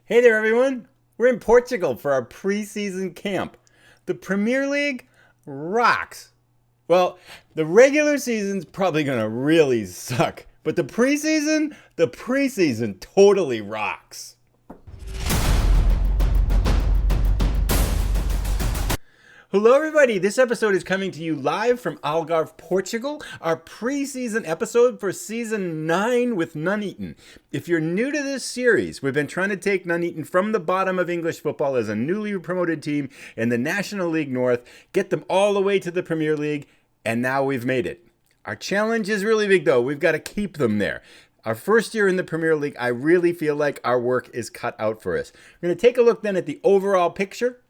Hey there, everyone. We're in Portugal for our preseason camp. The Premier League rocks. Well, the regular season's probably going to really suck, but the preseason totally rocks. Hello, everybody. This episode is coming to you live from Algarve, Portugal, our preseason episode for season 9 with Nuneaton. If you're new to this series, we've been trying to take Nuneaton from the bottom of English football as a newly promoted team in the National League North, get them all the way to the Premier League, and now we've made it. Our challenge is really big, though. We've got to keep them there. Our first year in the Premier League, I really feel like our work is cut out for us. We're going to take a look then at the overall picture.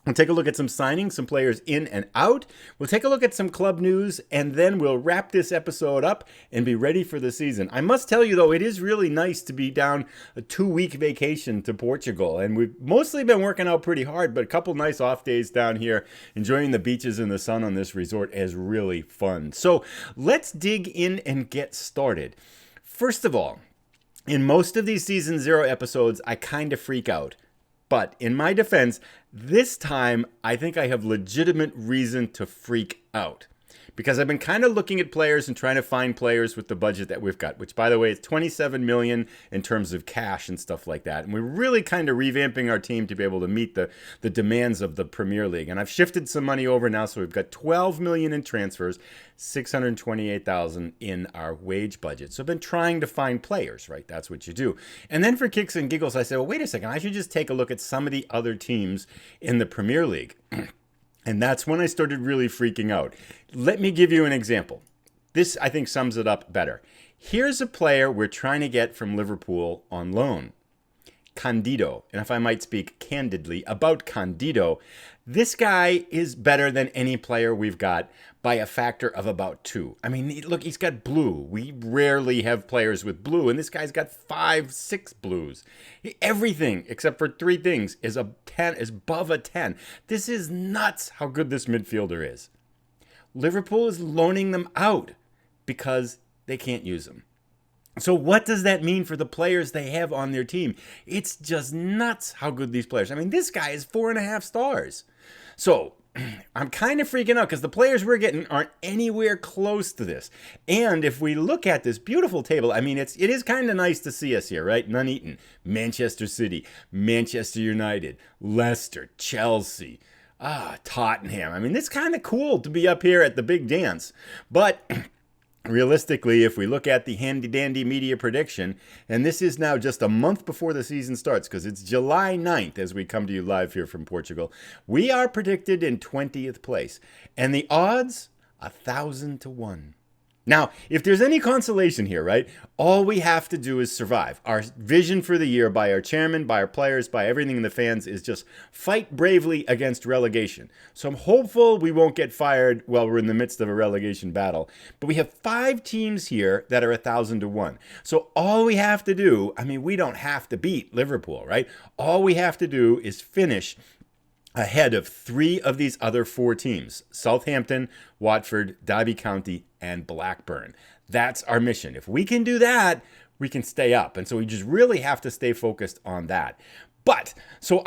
We'll take a look at some signings, some players in and out. We'll take a look at some club news, and then we'll wrap this episode up and be ready for the season. I must tell you, though, it is really nice to be down a 2-week vacation to Portugal. And we've mostly been working out pretty hard, but a couple nice off days down here, enjoying the beaches and the sun on this resort is really fun. So let's dig in and get started. First of all, in most of these Season 0 episodes, I kind of freak out. But in my defense, this time, I think I have legitimate reason to freak out. Because I've been kind of looking at players and trying to find players with the budget that we've got, which, by the way, is $27 million in terms of cash and stuff like that. And we're really kind of revamping our team to be able to meet the demands of the Premier League. And I've shifted some money over now, so we've got $12 million in transfers, $628,000 in our wage budget. So I've been trying to find players, right? That's what you do. And then for kicks and giggles, I said, well, wait a second, I should just take a look at some of the other teams in the Premier League. And that's when I started really freaking out. Let me give you an example. This, I think, sums it up better. Here's a player we're trying to get from Liverpool on loan. Candido. And if I might speak candidly about Candido, this guy is better than any player we've got by a factor of about 2. I mean, look, he's got blue. We rarely have players with blue, and this guy's got 5, 6 blues. Everything except for 3 things is above a 10. This is nuts how good this midfielder is. Liverpool is loaning them out because they can't use them. So what does that mean for the players they have on their team? It's just nuts how good these players are. I mean, this guy is 4.5 stars. So I'm kind of freaking out because the players we're getting aren't anywhere close to this. And if we look at this beautiful table, I mean, it is kind of nice to see us here, right? Nuneaton, Manchester City, Manchester United, Leicester, Chelsea, Tottenham. I mean, it's kind of cool to be up here at the big dance. But realistically, if we look at the handy-dandy media prediction, and this is now just a month before the season starts, because it's July 9th as we come to you live here from Portugal, we are predicted in 20th place. And the odds, 1,000 to 1. Now, if there's any consolation here, right, all we have to do is survive. Our vision for the year by our chairman, by our players, by everything in the fans is just fight bravely against relegation. So I'm hopeful we won't get fired while we're in the midst of a relegation battle. But we have 5 teams here that are 1,000 to 1. So all we have to do, I mean, we don't have to beat Liverpool, right? All we have to do is finish ahead of 3 of these other 4 teams: Southampton, Watford, Derby County, and Blackburn. That's our mission. If we can do that, we can stay up. And so we just really have to stay focused on that. But, so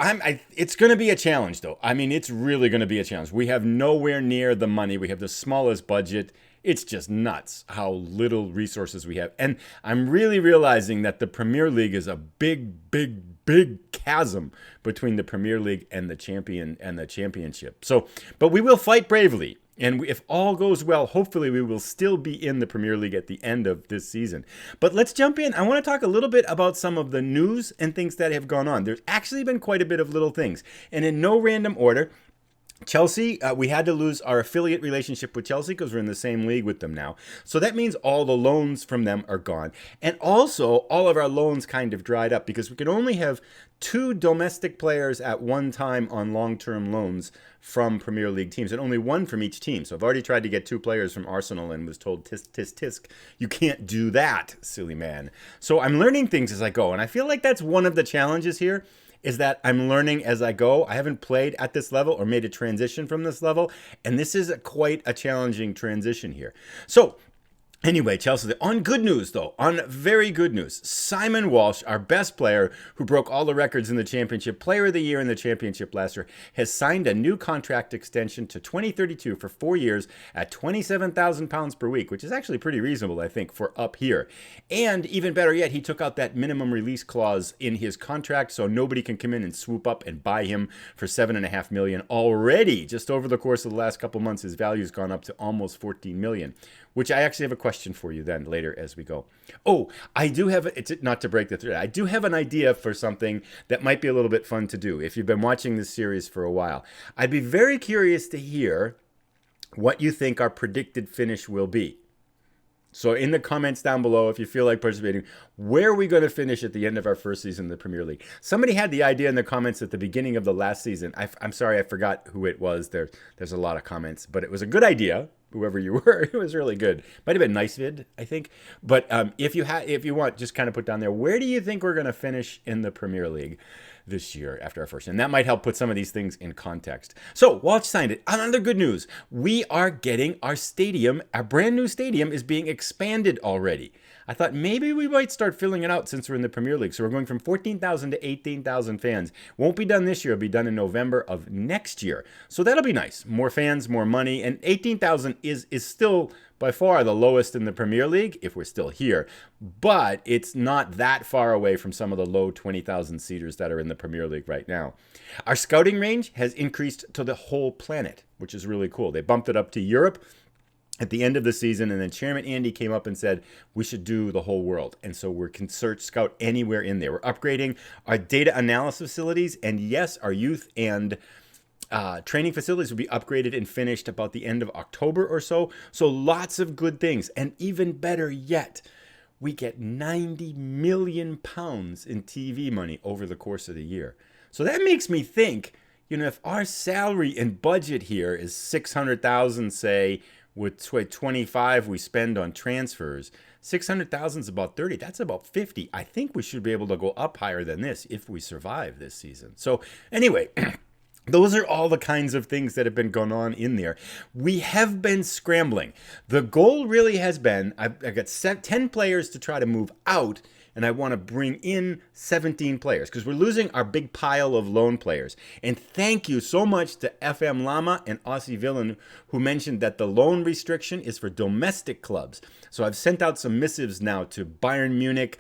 it's going to be a challenge, though. I mean, it's really going to be a challenge. We have nowhere near the money. We have the smallest budget. It's just nuts how little resources we have. And I'm really realizing that the Premier League is a big chasm between the Premier League and the championship. So, but we will fight bravely. And if all goes well, hopefully we will still be in the Premier League at the end of this season. But let's jump in. I want to talk a little bit about some of the news and things that have gone on. There's actually been quite a bit of little things. And in no random order, Chelsea, we had to lose our affiliate relationship with Chelsea because we're in the same league with them now. So that means all the loans from them are gone. And also, all of our loans kind of dried up because we could only have 2 domestic players at one time on long-term loans from Premier League teams, and only 1 from each team. So I've already tried to get 2 players from Arsenal and was told, tisk, you can't do that, silly man. So I'm learning things as I go, and I feel like that's one of the challenges here, is that I'm learning as I go. I haven't played at this level or made a transition from this level, and this is quite a challenging transition here. So Anyway, Chelsea, on good news, though, on very good news, Simon Walsh, our best player who broke all the records in the championship, player of the year in the championship last year, has signed a new contract extension to 2032 for 4 years at £27,000 per week, which is actually pretty reasonable, I think, for up here. And even better yet, he took out that minimum release clause in his contract, so nobody can come in and swoop up and buy him for $7.5 million already. Just over the course of the last couple months, his value's gone up to almost $14 million. Which I actually have a question for you then later as we go. Oh, I do have, it's not to break the thread, I do have an idea for something that might be a little bit fun to do if you've been watching this series for a while. I'd be very curious to hear what you think our predicted finish will be. So in the comments down below, if you feel like participating, where are we going to finish at the end of our first season in the Premier League? Somebody had the idea in the comments at the beginning of the last season. I'm sorry, I forgot who it was. There's a lot of comments, but it was a good idea. Whoever you were, it was really good. Might have been nice vid, I think. But if you want, just kind of put down there, where do you think we're going to finish in the Premier League this year after our first? And that might help put some of these things in context. So Walsh signed it. Another good news, we are getting our stadium. Our brand new stadium is being expanded already. I thought maybe we might start filling it out since we're in the Premier League. So we're going from 14,000 to 18,000 fans. Won't be done this year. It'll be done in November of next year. So that'll be nice. More fans, more money. And 18,000 is still by far the lowest in the Premier League if we're still here. But it's not that far away from some of the low 20,000 seaters that are in the Premier League right now. Our scouting range has increased to the whole planet, which is really cool. They bumped it up to Europe at the end of the season, and then Chairman Andy came up and said we should do the whole world, and so we can scout anywhere in there. We're upgrading our data analysis facilities, and yes, our youth and training facilities will be upgraded and finished about the end of October or so. So lots of good things, and even better yet, we get £90 million in TV money over the course of the year. So that makes me think, if our salary and budget here is 600,000, say, with 25 we spend on transfers, 600,000 is about 30. That's about 50. I think we should be able to go up higher than this if we survive this season. So anyway, those are all the kinds of things that have been going on in there. We have been scrambling. The goal really has been, I've got 10 players to try to move out, and I want to bring in 17 players because we're losing our big pile of loan players. And thank you so much to FM Lama and Aussie Villain who mentioned that the loan restriction is for domestic clubs. So I've sent out some missives now to Bayern Munich,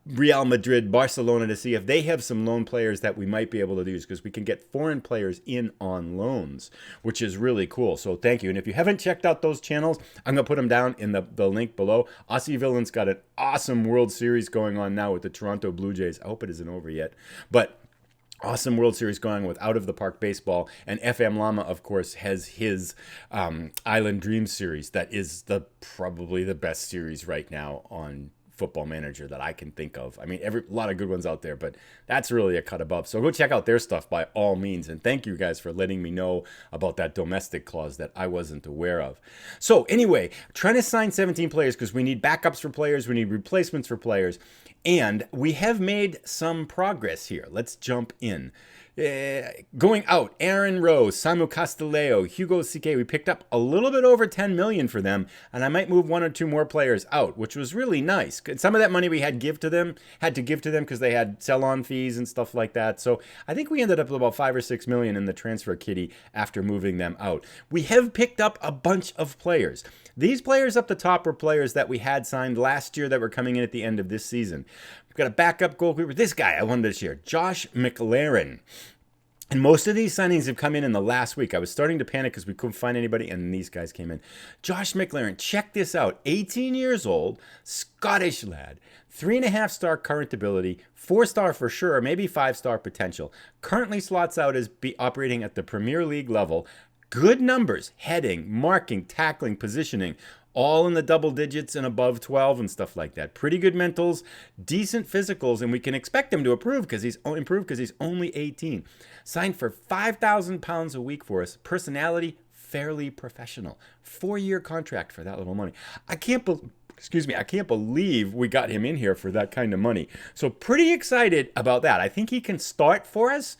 Real Madrid, Barcelona to see if they have some loan players that we might be able to use because we can get foreign players in on loans, which is really cool. So thank you. And if you haven't checked out those channels, I'm going to put them down in the link below. Aussie Villain's got an awesome World Series going on now with the Toronto Blue Jays. I hope it isn't over yet. But awesome World Series going on with Out of the Park Baseball. And FM Llama, of course, has his Island Dreams series that is probably the best series right now on Football Manager that I can think of. I mean, a lot of good ones out there, but that's really a cut above. So go check out their stuff by all means. And thank you guys for letting me know about that domestic clause that I wasn't aware of. So anyway, trying to sign 17 players because we need backups for players. We need replacements for players. And we have made some progress here. Let's jump in. Going out, Aaron Rose, Samu Castileo, Hugo CK. We picked up a little bit over 10 million for them, and I might move 1 or 2 more players out, which was really nice. Some of that money we had to give to them because they had sell-on fees and stuff like that. So I think we ended up with about 5 or 6 million in the transfer kitty after moving them out. We have picked up a bunch of players. These players up the top were players that we had signed last year that were coming in at the end of this season. We've got a backup goalkeeper. This guy I wanted to share, Josh Mclaren. And most of these signings have come in the last week. I was starting to panic because we couldn't find anybody, and these guys came in. Josh Mclaren, check this out. 18 years old, Scottish lad, 3.5-star current ability, 4-star for sure, maybe 5-star potential. Currently slots out as operating at the Premier League level. Good numbers, heading, marking, tackling, positioning, all in the double digits and above 12 and stuff like that. Pretty good mentals, decent physicals, and we can expect him to improve because he's only 18. Signed for £5,000 a week for us. Personality, fairly professional. 4-year contract for that little money. I can't believe we got him in here for that kind of money. So pretty excited about that. I think he can start for us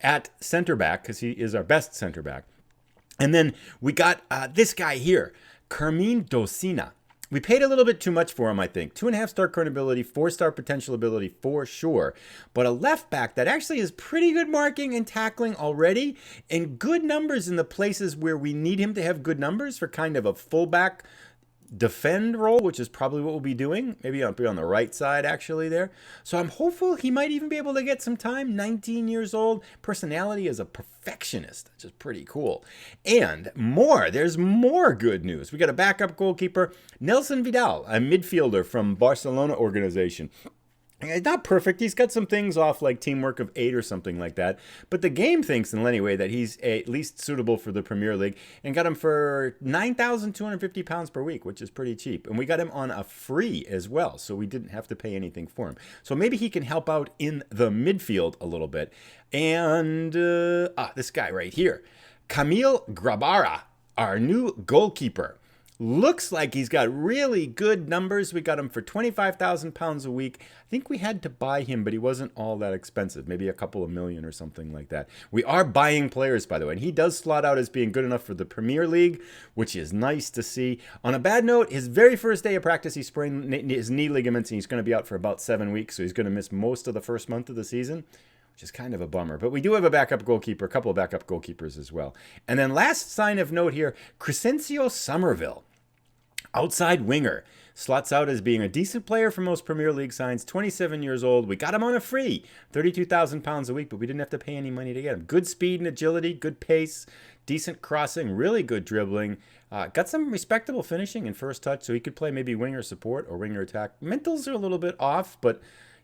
at center back because he is our best center back. And then we got this guy here, Carmine Docina. We paid a little bit too much for him, I think. 2.5-star current ability, 4-star potential ability for sure. But a left back that actually has pretty good marking and tackling already, and good numbers in the places where we need him to have good numbers for kind of a fullback defend role, which is probably what we'll be doing. Maybe I'll be on the right side actually there. So I'm hopeful he might even be able to get some time. 19 years old. Personality is a perfectionist, which is pretty cool. And there's more good news. We got a backup goalkeeper, Nelson Vidal, a midfielder from Barcelona organization. Not perfect. He's got some things off, like teamwork of 8 or something like that. But the game thinks, anyway, that he's at least suitable for the Premier League, and got him for £9,250 per week, which is pretty cheap. And we got him on a free as well, so we didn't have to pay anything for him. So maybe he can help out in the midfield a little bit. And this guy right here, Camille Grabara, our new goalkeeper. Looks like he's got really good numbers. We got him for £25,000 a week. I think we had to buy him, but he wasn't all that expensive. Maybe a couple of million or something like that. We are buying players, by the way, and he does slot out as being good enough for the Premier League, which is nice to see. On a bad note, his very first day of practice, he sprained his knee ligaments, and he's going to be out for about 7 weeks, so he's going to miss most of the first month of the season, which is kind of a bummer. But we do have a backup goalkeeper, a couple of backup goalkeepers as well. And then last sign of note here, Cresencio Sommerville. Outside winger. Slots out as being a decent player for most Premier League signs. 27 years old. We got him on a free. £32,000 a week, but we didn't have to pay any money to get him. Good speed and agility, good pace, decent crossing, really good dribbling. Got some respectable finishing and first touch, so he could play maybe winger support or winger attack. Mentals are a little bit off, but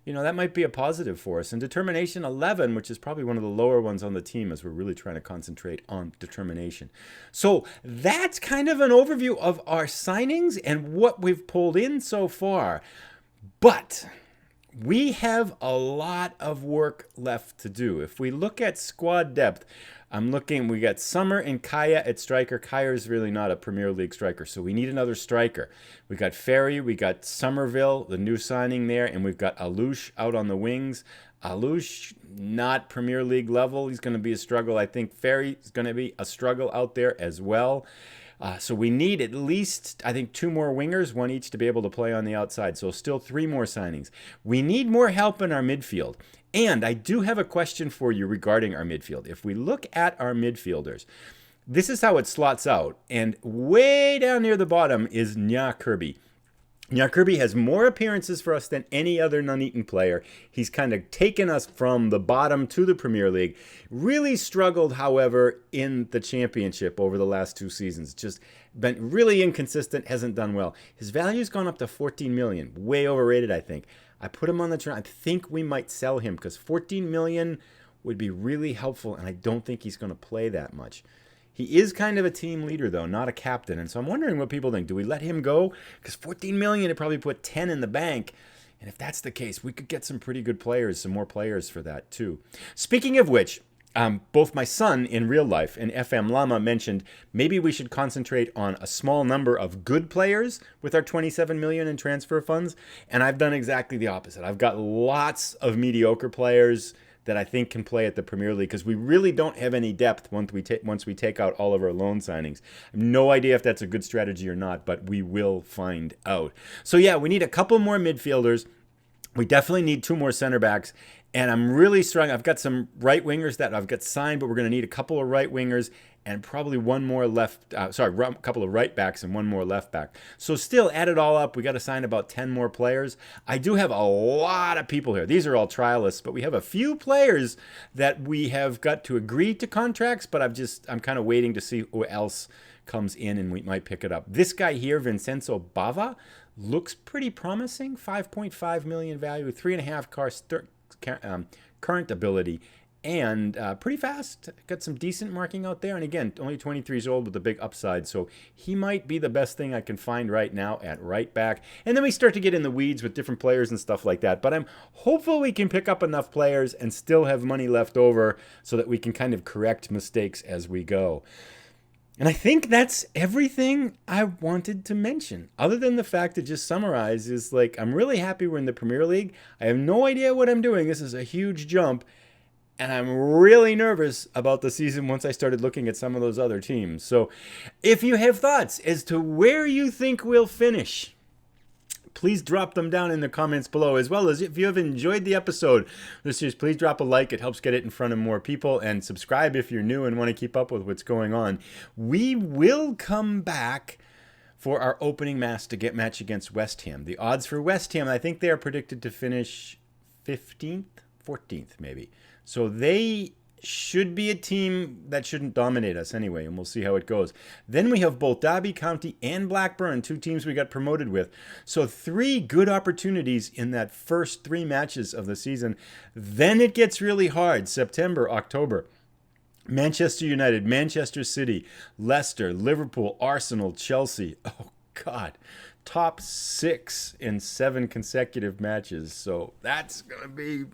that might be a positive for us. And determination 11, which is probably one of the lower ones on the team, as we're really trying to concentrate on determination. So that's kind of an overview of our signings and what we've pulled in so far. But we have a lot of work left to do. If we look at squad depth, we got Summer and Kaya at striker. Kaya's really not a Premier League striker, so we need another striker. We got Ferry, we got Sommerville, the new signing there, and we've got Alouche out on the wings. Alouche, not Premier League level. He's going to be a struggle. I think Ferry is going to be a struggle out there as well. So we need at least, I think, 2 more wingers, one each, to be able to play on the outside. So still 3 more signings. We need more help in our midfield. And I do have a question for you regarding our midfield. If we look at our midfielders, this is how it slots out. And way down near the bottom is Nya Kirby. Nya Kirby has more appearances for us than any other Nuneaton player. He's kind of taken us from the bottom to the Premier League. Really struggled, however, in the Championship over the last 2 seasons. Just been really inconsistent, hasn't done well. His value's gone up to 14 million. Way overrated, I think. I put him on the trend. I think we might sell him because 14 million would be really helpful, and I don't think he's going to play that much. He is kind of a team leader, though, not a captain. And so I'm wondering what people think. Do we let him go? Because 14 million, it probably put 10 in the bank. And if that's the case, we could get some pretty good players, some more players for that, too. Speaking of which, both my son in real life and FM Llama mentioned maybe we should concentrate on a small number of good players with our 27 million in transfer funds. And I've done exactly the opposite. I've got lots of mediocre players that I think can play at the Premier League because we really don't have any depth once we take out all of our loan signings. I have no idea if that's a good strategy or not, but we will find out. So yeah, we need a couple more midfielders. We definitely need 2 more center backs. And I'm really strong. I've got some right wingers that I've got signed, but we're going to need a couple of right wingers and probably one more a couple of right backs and one more left back. So still, add it all up, we got to sign about 10 more players. I do have a lot of people here. These are all trialists, but we have a few players that we have got to agree to contracts, but I'm kind of waiting to see who else comes in and we might pick it up. This guy here, Vincenzo Bava, looks pretty promising. 5.5 million value, 3.5 current ability, and pretty fast. Got some decent marking out there, and again, only 23 years old with a big upside, so he might be the best thing I can find right now at right back. And then we start to get in the weeds with different players and stuff like that, but I'm hopeful we can pick up enough players and still have money left over so that we can kind of correct mistakes as we go. And I think that's everything I wanted to mention. Other than the fact to just summarize is I'm really happy we're in the Premier League. I have no idea what I'm doing. This is a huge jump. And I'm really nervous about the season once I started looking at some of those other teams. So if you have thoughts as to where you think we'll finish, please drop them down in the comments below, as well as if you have enjoyed the episode. Listeners, please drop a like. It helps get it in front of more people, and subscribe if you're new and want to keep up with what's going on. We will come back for our opening match against West Ham. The odds for West Ham, I think they are predicted to finish 15th, 14th maybe. So they should be a team that shouldn't dominate us anyway, and we'll see how it goes. Then we have both Derby County and Blackburn, two teams we got promoted with. So 3 good opportunities in that first 3 matches of the season. Then it gets really hard. September, October. Manchester United, Manchester City, Leicester, Liverpool, Arsenal, Chelsea. Oh, God. Top 6 in 7 consecutive matches. So that's going to be...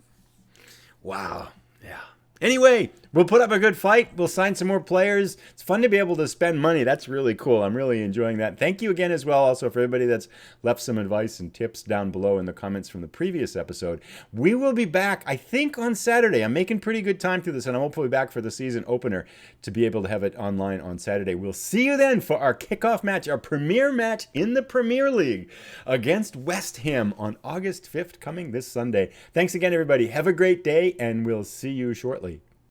wow. Yeah. Anyway, we'll put up a good fight. We'll sign some more players. It's fun to be able to spend money. That's really cool. I'm really enjoying that. Thank you again as well also for everybody that's left some advice and tips down below in the comments from the previous episode. We will be back, I think, on Saturday. I'm making pretty good time through this, and I'm hopefully back for the season opener to be able to have it online on Saturday. We'll see you then for our kickoff match, our premiere match in the Premier League against West Ham on August 5th, coming this Sunday. Thanks again, everybody. Have a great day, and we'll see you shortly.